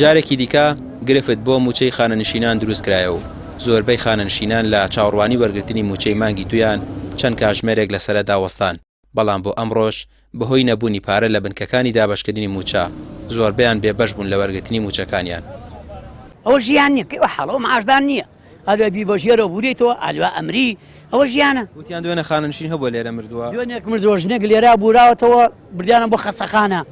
جارێکی دیکە گرفت بۆ موچەی خانەنشینان دروست کرایەوە. زۆربەی خانەنشینان لە چاوەڕوانی وەرگرتنی موچەی مانگی دویان چەند کاتژمێرێک لەسرە داوەستان، بەڵام بۆ ئەمڕۆژ بەهۆی نەبوونی پارە لە بنکەکانی دابەشکردنی موچە زۆربیان بێبەش بوون لە وەرگرتنی موچەکانیان. ئەوە ژیان نییە کەی حاڵەوە معاشدار نییە، ئەلوێ بیبەژێرە بورێتەوە ئەلوە ئەمری ئەوە ژیانە. وتیان دوێنە خانەنشین هەبوو لێرە مردووە، دوێنێک مردووە ژنێک لێرا بوراوەتەوە بردیانە بۆ خەسەخانە.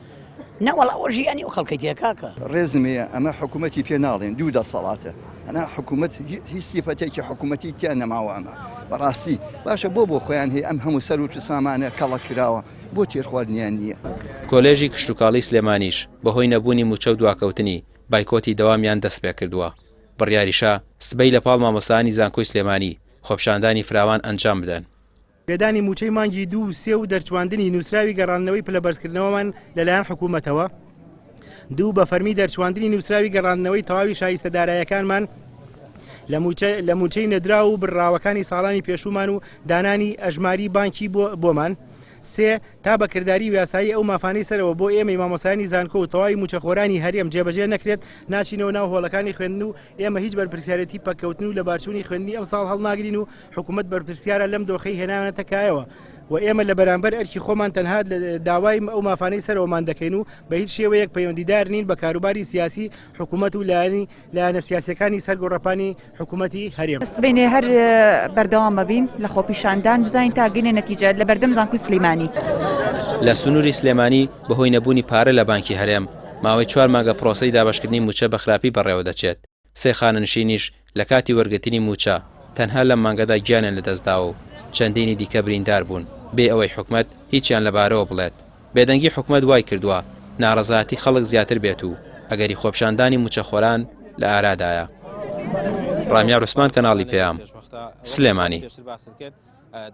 نەوەڵ ئەوە ژیانی و خەڵکی تێکاکە. ڕێزمەیە ئەمە حکوومەتی پێ ناڵێن دوو دەسەڵاتە. ئەنا حکوومەت هیچ سیفەتێکی حکوومەتی تیان نەماوە ئەمە. بەڕاستی باشە بۆ خۆیان هەیە ئەم هەموو سەر و سامانە کەڵە کراوە بۆ تێرخواردنیان نییە. کۆلێژی کشتوکاڵی سلێمانیش بەهۆی نەبوونی موچە و دواکەوتنی بایکۆتی دەوامیان دەست پێ کردووە. بڕیاریشە سبەی لە پاڵ مامۆستانی زانکۆی سلێمانی خۆپشاندانی فراوان ئەنجام بدەن. پێدانی موچەی مانگی 2 و 3 و دەرچواندنی نووسراوی گەڕاندنەوەی پلەبەرزکردنەوەمان لەلایەن حکوومەتەوە. 2 بە فەرمی دەرچواندنی نووسراوی گەڕاندنەوەی تەواوی شایستەدارایەکانمان لە موچەی نەدرا و بڕاوەکانی ساڵانی پێشومان و دانانی ئەژماری بانکی بۆمان. 3 تا بەکردداری ویاسایی ئەو مافانەی سەرەوە بۆ ئێمەی مامۆسانی زانکۆ و تەواوی موچەخۆرانی هەرێم جێبەجێ نەکرێت ناچینەوە ناو هۆڵەکانی خوێندن و ئێمە هیچ بەرپرسیارەتی پەکەوتن و لە بارچوونی خوێندنی ئەم ساڵ هەڵناگرین و حکوومەت بەرپرسیارە لەم دۆخەی هێنانەتەکایەوە و ئێمە لە بەرامبەر ئەرکی خۆمان تەنها داوای ئەو مافانەی سەرەوەمان دەکەین و بە هیچ شێوەیەک پەیوەندیدار نین بە کاروباری سیاسی حکوومەت و لایەنە سیاسەکانی سەرگۆڕەپانی حکوومەتی هەرێم. سبینێ هەر بەردەوام ببین لە خۆپیشاندان بزانین تا گەینە نەتیجە لە بەردەم زانکۆی سلێمانی. لە سنووری سلێمانی بەهۆی نەبوونی پارە لە بانکی هەرێم ماوەی 4 مانگە پرۆسەی دابەشکردنی موچە بەخراپی بەڕێوە دەچێت. 3 خانەنشینیش لە کاتی وەرگرتنی موچە تەنها لەم مانگەدا گیانیان لەدەستداوە و چەندینی دیکە بریندار بوون بێ ئەوەی حکومەت هیچیان لەبارەوە بڵێت. بێدەنگی حکومەت وای کردووە ناڕەزایەتی خەڵک زیاتر بێت و ئەگەری خۆپشاندانی موچەخۆران لە ئارادایە. ڕامیار عوسمان کەناڵی پێام سلێمانی.